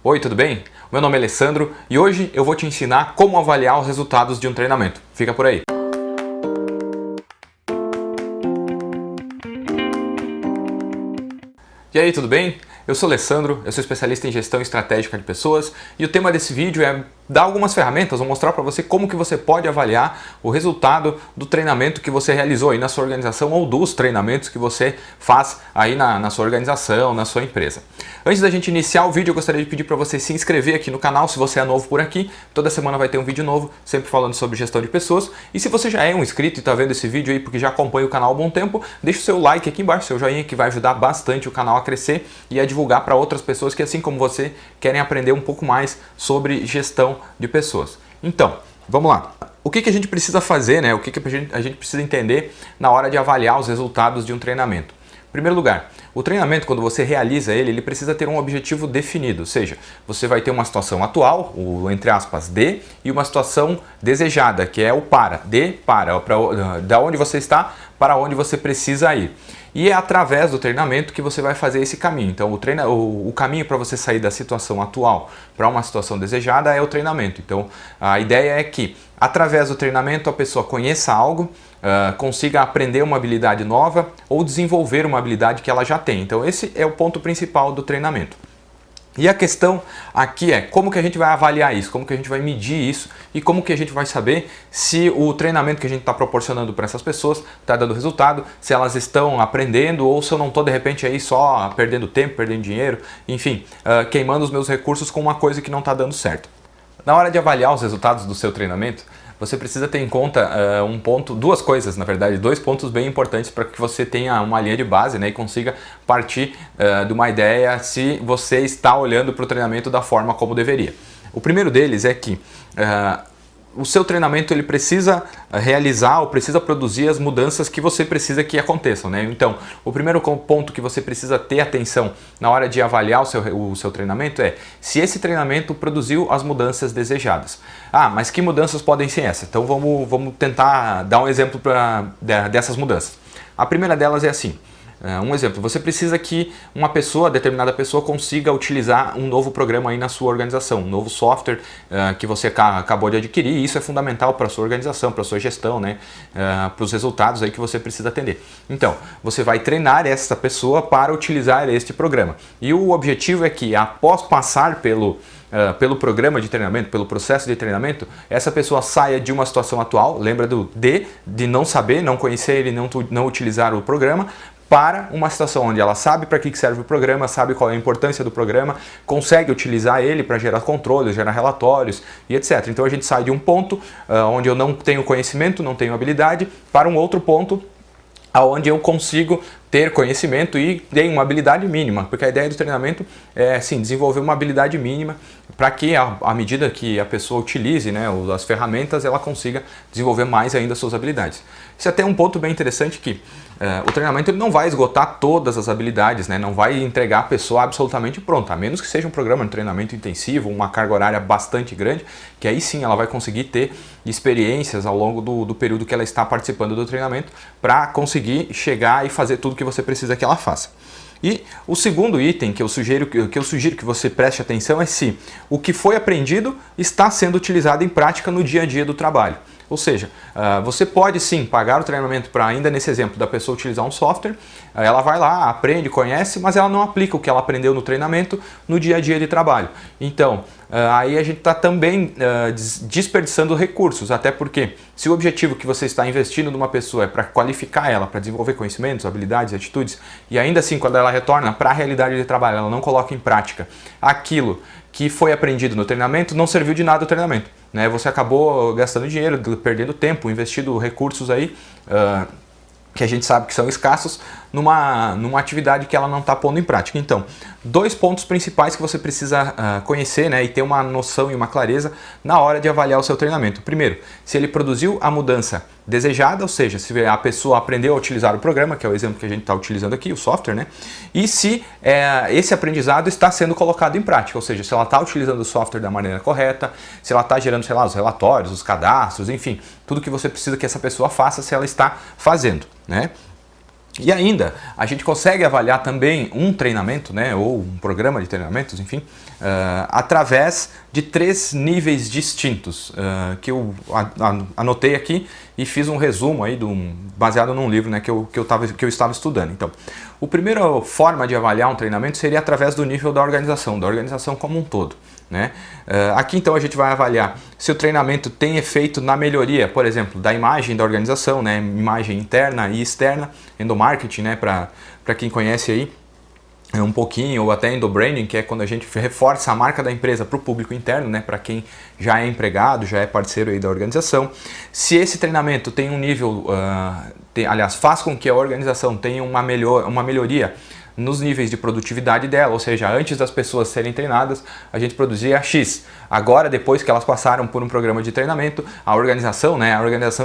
Oi, tudo bem? Meu nome é Alessandro e hoje eu vou te ensinar como avaliar os resultados de um treinamento. Fica por aí! E aí, tudo bem? Eu sou Alessandro, eu sou especialista em gestão estratégica de pessoas e o tema desse vídeo é dar algumas ferramentas, vou mostrar para você como que você pode avaliar o resultado do treinamento que você realizou aí na sua organização ou dos treinamentos que você faz aí na sua organização, na sua empresa. Antes da gente iniciar o vídeo, eu gostaria de pedir para você se inscrever aqui no canal se você é novo por aqui. Toda semana vai ter um vídeo novo, sempre falando sobre gestão de pessoas. E se você já é um inscrito e está vendo esse vídeo aí porque já acompanha o canal há um bom tempo, deixa o seu like aqui embaixo, seu joinha, que vai ajudar bastante o canal a crescer e a divulgar para outras pessoas que, assim como você, querem aprender um pouco mais sobre gestão de pessoas. Então, vamos lá. O que a gente precisa fazer, né? O que a gente precisa entender na hora de avaliar os resultados de um treinamento? Em primeiro lugar, o treinamento, quando você realiza ele precisa ter um objetivo definido, ou seja, você vai ter uma situação atual, o entre aspas de, e uma situação desejada, que é o para, da onde você está para onde você precisa ir. E é através do treinamento que você vai fazer esse caminho. Então o caminho para você sair da situação atual para uma situação desejada é o treinamento. Então a ideia é que através do treinamento a pessoa conheça algo, consiga aprender uma habilidade nova ou desenvolver uma habilidade que ela já tem. Então esse é o ponto principal do treinamento. E a questão aqui é como que a gente vai avaliar isso, como que a gente vai medir isso e como que a gente vai saber se o treinamento que a gente está proporcionando para essas pessoas está dando resultado, se elas estão aprendendo ou se eu não estou de repente aí só perdendo tempo, perdendo dinheiro, enfim, queimando os meus recursos com uma coisa que não está dando certo. Na hora de avaliar os resultados do seu treinamento, você precisa ter em conta duas coisas, na verdade, dois pontos bem importantes para que você tenha uma linha de base, né, e consiga partir de uma ideia se você está olhando para o treinamento da forma como deveria. O primeiro deles é que o seu treinamento ele precisa realizar ou precisa produzir as mudanças que você precisa que aconteçam, né? Então, o primeiro ponto que você precisa ter atenção na hora de avaliar o seu treinamento é se esse treinamento produziu as mudanças desejadas. Ah, mas que mudanças podem ser essas? Então vamos tentar dar um exemplo dessas mudanças. A primeira delas é assim. Um exemplo, você precisa que determinada pessoa consiga utilizar um novo programa aí na sua organização, um novo software que você acabou de adquirir, e isso é fundamental para a sua organização, para a sua gestão, né? Para os resultados aí que você precisa atender. Então, você vai treinar essa pessoa para utilizar este programa. E o objetivo é que, após passar pelo programa de treinamento, pelo processo de treinamento, essa pessoa saia de uma situação atual, lembra de não saber, não conhecer e não utilizar o programa, para uma situação onde ela sabe para que serve o programa, sabe qual é a importância do programa, consegue utilizar ele para gerar controles, gerar relatórios e etc. Então a gente sai de um ponto onde eu não tenho conhecimento, não tenho habilidade, para um outro ponto onde eu consigo ter conhecimento e ter uma habilidade mínima, porque a ideia do treinamento é sim, desenvolver uma habilidade mínima para que à medida que a pessoa utilize, né, as ferramentas, ela consiga desenvolver mais ainda as suas habilidades. Isso é até um ponto bem interessante que o treinamento ele não vai esgotar todas as habilidades, né, não vai entregar a pessoa absolutamente pronta, a menos que seja um programa de treinamento intensivo, uma carga horária bastante grande, que aí sim ela vai conseguir ter experiências ao longo do período que ela está participando do treinamento para conseguir chegar e fazer tudo que você precisa que ela faça. E o segundo item que eu sugiro que você preste atenção é se o que foi aprendido está sendo utilizado em prática no dia a dia do trabalho. Ou seja, você pode sim pagar o treinamento para, ainda nesse exemplo, da pessoa utilizar um software, ela vai lá, aprende, conhece, mas ela não aplica o que ela aprendeu no treinamento no dia a dia de trabalho. Então, aí a gente está também desperdiçando recursos, até porque se o objetivo que você está investindo numa pessoa é para qualificar ela, para desenvolver conhecimentos, habilidades, atitudes, e ainda assim quando ela retorna para a realidade de trabalho, ela não coloca em prática aquilo que foi aprendido no treinamento, não serviu de nada o treinamento, né? Você acabou gastando dinheiro, perdendo tempo, investindo recursos aí que a gente sabe que são escassos numa atividade que ela não está pondo em prática. Então, dois pontos principais que você precisa conhecer, né, e ter uma noção e uma clareza na hora de avaliar o seu treinamento. Primeiro, se ele produziu a mudança desejada, ou seja, se a pessoa aprendeu a utilizar o programa, que é o exemplo que a gente está utilizando aqui, o software, né, e se esse aprendizado está sendo colocado em prática, ou seja, se ela está utilizando o software da maneira correta, se ela está gerando, sei lá, os relatórios, os cadastros, enfim, tudo que você precisa que essa pessoa faça, se ela está fazendo, né? E ainda, a gente consegue avaliar também um treinamento, né, ou um programa de treinamentos, enfim, através de 3 níveis distintos, que eu anotei aqui e fiz um resumo aí baseado num livro, né, que eu estava estudando. Então, a primeira forma de avaliar um treinamento seria através do nível da organização como um todo. Né? Aqui então a gente vai avaliar se o treinamento tem efeito na melhoria, por exemplo, da imagem da organização, né? Imagem interna e externa, endomarketing, né? Para quem conhece aí um pouquinho, ou até endobranding, que é quando a gente reforça a marca da empresa para o público interno, né? Para quem já é empregado, já é parceiro aí da organização. Se esse treinamento tem um nível, aliás, faz com que a organização tenha uma melhoria nos níveis de produtividade dela, ou seja, antes das pessoas serem treinadas, a gente produzia X. Agora, depois que elas passaram por um programa de treinamento, a organização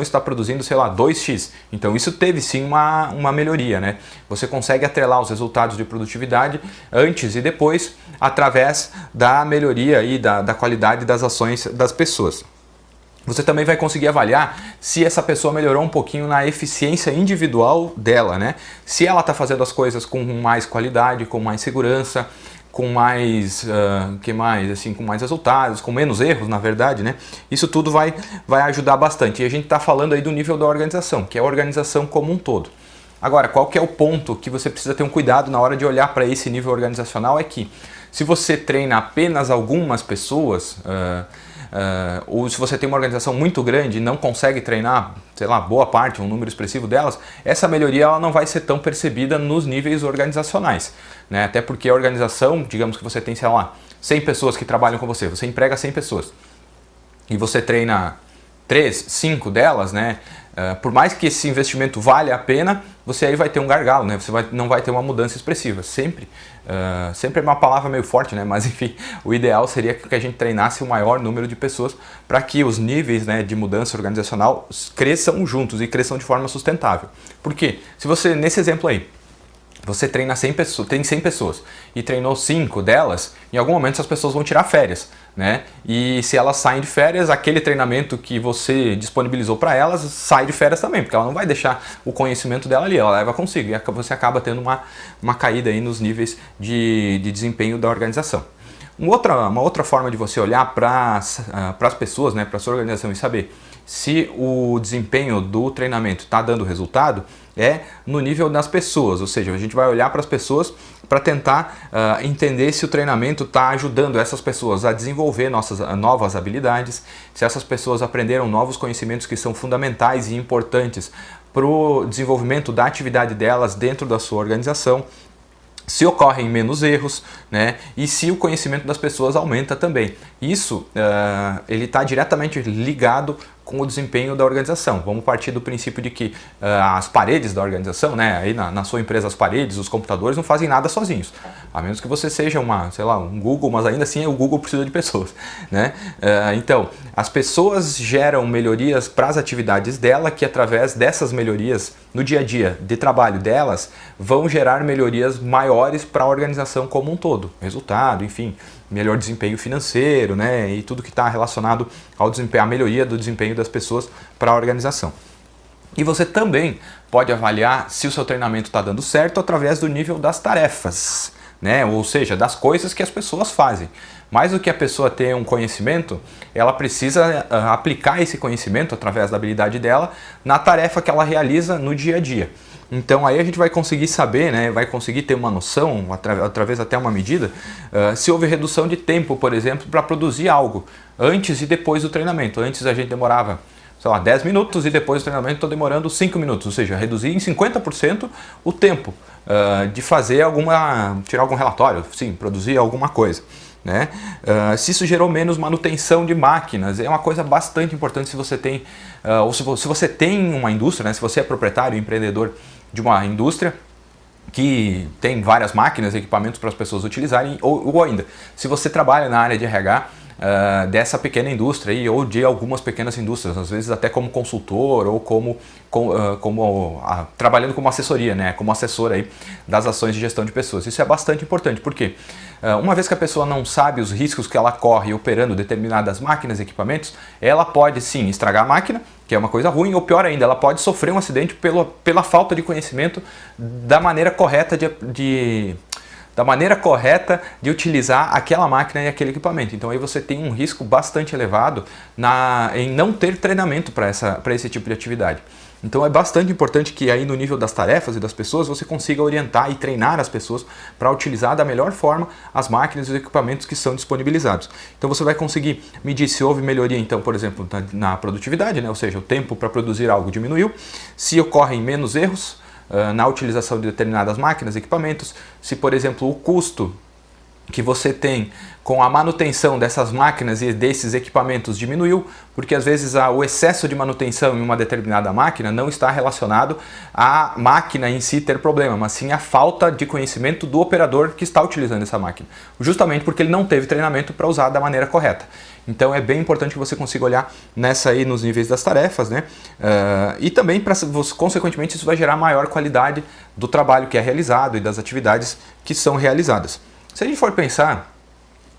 está produzindo, sei lá, 2X. Então isso teve sim uma melhoria, né? Você consegue atrelar os resultados de produtividade antes e depois, através da melhoria e da qualidade das ações das pessoas. Você também vai conseguir avaliar se essa pessoa melhorou um pouquinho na eficiência individual dela, né? Se ela está fazendo as coisas com mais qualidade, com mais segurança, com mais, com mais resultados, com menos erros, na verdade, né? Isso tudo vai ajudar bastante. E a gente está falando aí do nível da organização, que é a organização como um todo. Agora, qual que é o ponto que você precisa ter um cuidado na hora de olhar para esse nível organizacional? É que se você treina apenas algumas pessoas, ou se você tem uma organização muito grande e não consegue treinar, sei lá, boa parte, um número expressivo delas, essa melhoria ela não vai ser tão percebida nos níveis organizacionais, né? Até porque a organização, digamos que você tem, sei lá, 100 pessoas que trabalham com você emprega 100 pessoas e você treina 3, 5 delas, né? Por mais que esse investimento valha a pena, você aí vai ter um gargalo, né? Você não vai ter uma mudança expressiva. Sempre é uma palavra meio forte, né? Mas enfim, o ideal seria que a gente treinasse o maior número de pessoas para que os níveis, né, de mudança organizacional cresçam juntos e cresçam de forma sustentável. Por quê? Se você, nesse exemplo aí, você treina 100 pessoas, tem 100 pessoas e treinou 5 delas, em algum momento essas pessoas vão tirar férias, né? E se elas saem de férias, aquele treinamento que você disponibilizou para elas sai de férias também, porque ela não vai deixar o conhecimento dela ali, ela leva consigo e você acaba tendo uma caída aí nos níveis de desempenho da organização. Uma outra forma de você olhar para as pessoas, né, para a sua organização e saber se o desempenho do treinamento está dando resultado é no nível das pessoas, ou seja, a gente vai olhar para as pessoas para tentar entender se o treinamento está ajudando essas pessoas a desenvolver novas habilidades, se essas pessoas aprenderam novos conhecimentos que são fundamentais e importantes para o desenvolvimento da atividade delas dentro da sua organização, se ocorrem menos erros, né? E se o conhecimento das pessoas aumenta também. Isso ele está diretamente ligado com o desempenho da organização. Vamos partir do princípio de que as paredes da organização, né, aí na sua empresa as paredes, os computadores não fazem nada sozinhos. A menos que você seja um Google, mas ainda assim o Google precisa de pessoas, né? Então, as pessoas geram melhorias para as atividades dela, que através dessas melhorias no dia a dia de trabalho delas, vão gerar melhorias maiores para a organização como um todo. Resultado, enfim, melhor desempenho financeiro, né, e tudo que está relacionado ao desempenho, à melhoria do desempenho das pessoas para a organização. E você também pode avaliar se o seu treinamento está dando certo através do nível das tarefas, né, ou seja, das coisas que as pessoas fazem. Mais do que a pessoa ter um conhecimento, ela precisa aplicar esse conhecimento através da habilidade dela na tarefa que ela realiza no dia a dia. Então aí a gente vai conseguir saber, né, vai conseguir ter uma noção, através até uma medida, se houve redução de tempo, por exemplo, para produzir algo, antes e depois do treinamento. Antes a gente demorava, sei lá, 10 minutos e depois do treinamento estou demorando 5 minutos, ou seja, reduzir em 50% o tempo de fazer tirar algum relatório, sim, produzir alguma coisa. Né? Se isso gerou menos manutenção de máquinas, é uma coisa bastante importante se você tem, ou se você tem uma indústria, né? Se você é proprietário, empreendedor de uma indústria que tem várias máquinas, equipamentos para as pessoas utilizarem, ou ainda, se você trabalha na área de RH, dessa pequena indústria aí, ou de algumas pequenas indústrias, às vezes até como consultor ou trabalhando como assessoria, né, como assessor aí das ações de gestão de pessoas. Isso é bastante importante, porque uma vez que a pessoa não sabe os riscos que ela corre operando determinadas máquinas e equipamentos, ela pode sim estragar a máquina, que é uma coisa ruim, ou pior ainda, ela pode sofrer um acidente pela falta de conhecimento da maneira correta de utilizar aquela máquina e aquele equipamento. Então aí você tem um risco bastante elevado em não ter treinamento para esse tipo de atividade. Então é bastante importante que aí no nível das tarefas e das pessoas você consiga orientar e treinar as pessoas para utilizar da melhor forma as máquinas e os equipamentos que são disponibilizados. Então você vai conseguir medir se houve melhoria, então, por exemplo, na produtividade, né? Ou seja, o tempo para produzir algo diminuiu, se ocorrem menos erros na utilização de determinadas máquinas e equipamentos, se, por exemplo, o custo que você tem com a manutenção dessas máquinas e desses equipamentos diminuiu, porque às vezes o excesso de manutenção em uma determinada máquina não está relacionado à máquina em si ter problema, mas sim à falta de conhecimento do operador que está utilizando essa máquina, justamente porque ele não teve treinamento para usar da maneira correta. Então é bem importante que você consiga olhar nessa aí nos níveis das tarefas, né? E também, consequentemente, isso vai gerar maior qualidade do trabalho que é realizado e das atividades que são realizadas. Se a gente for pensar,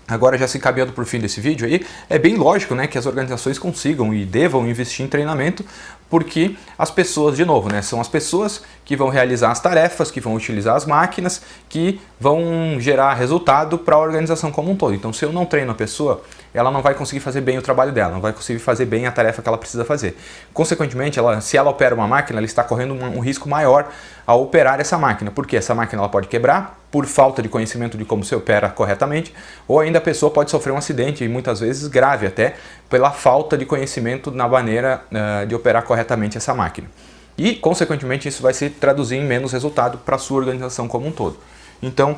agora já se encaminhando para o fim desse vídeo aí, é bem lógico, né, que as organizações consigam e devam investir em treinamento, porque as pessoas, de novo, né, são as pessoas que vão realizar as tarefas, que vão utilizar as máquinas, que vão gerar resultado para a organização como um todo. Então, se eu não treino a pessoa, ela não vai conseguir fazer bem o trabalho dela, não vai conseguir fazer bem a tarefa que ela precisa fazer. Consequentemente, se ela opera uma máquina, ela está correndo um risco maior ao operar essa máquina, porque essa máquina ela pode quebrar por falta de conhecimento de como se opera corretamente, ou ainda a pessoa pode sofrer um acidente, e muitas vezes grave até, pela falta de conhecimento na maneira de operar corretamente essa máquina. E, consequentemente, isso vai se traduzir em menos resultado para a sua organização como um todo. Então,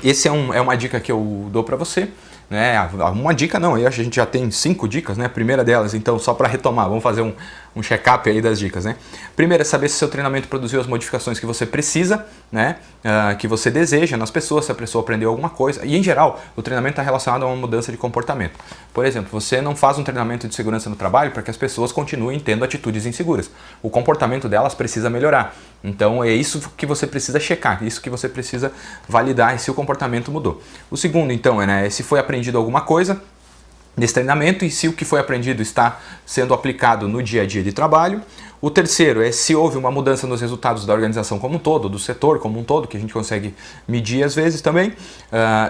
essa é uma dica que eu dou para você. Né? Uma dica não, a gente já tem 5 dicas, né? Primeira delas, então, só para retomar, vamos fazer um check-up aí das dicas, né? Primeiro é saber se seu treinamento produziu as modificações que você precisa, né? Que você deseja nas pessoas, se a pessoa aprendeu alguma coisa. E, em geral, o treinamento está relacionado a uma mudança de comportamento. Por exemplo, você não faz um treinamento de segurança no trabalho para que as pessoas continuem tendo atitudes inseguras. O comportamento delas precisa melhorar. Então, é isso que você precisa checar, isso que você precisa validar se o comportamento mudou. O segundo, então, é se foi aprendido alguma coisa nesse treinamento e se o que foi aprendido está sendo aplicado no dia a dia de trabalho. O terceiro é se houve uma mudança nos resultados da organização como um todo, do setor como um todo, que a gente consegue medir às vezes também.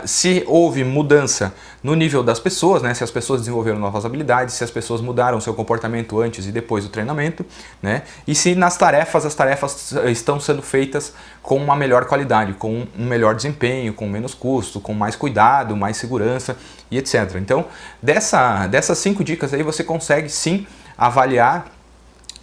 Se houve mudança no nível das pessoas, né? Se as pessoas desenvolveram novas habilidades, se as pessoas mudaram seu comportamento antes e depois do treinamento, né? E se nas tarefas, as tarefas estão sendo feitas com uma melhor qualidade, com um melhor desempenho, com menos custo, com mais cuidado, mais segurança e etc. Então, dessas 5 dicas aí você consegue sim avaliar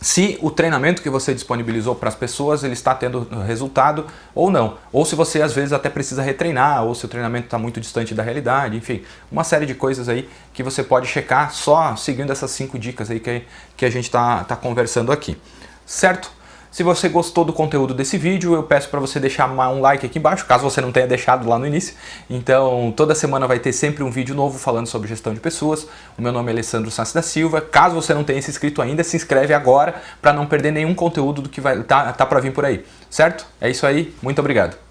se o treinamento que você disponibilizou para as pessoas ele está tendo resultado ou não. Ou se você às vezes até precisa retreinar, ou se o treinamento está muito distante da realidade, enfim. Uma série de coisas aí que você pode checar só seguindo essas 5 dicas aí que a gente está conversando aqui. Certo? Se você gostou do conteúdo desse vídeo, eu peço para você deixar um like aqui embaixo, caso você não tenha deixado lá no início. Então, toda semana vai ter sempre um vídeo novo falando sobre gestão de pessoas. O meu nome é Alessandro Sassi da Silva. Caso você não tenha se inscrito ainda, se inscreve agora para não perder nenhum conteúdo do que tá para vir por aí. Certo? É isso aí. Muito obrigado.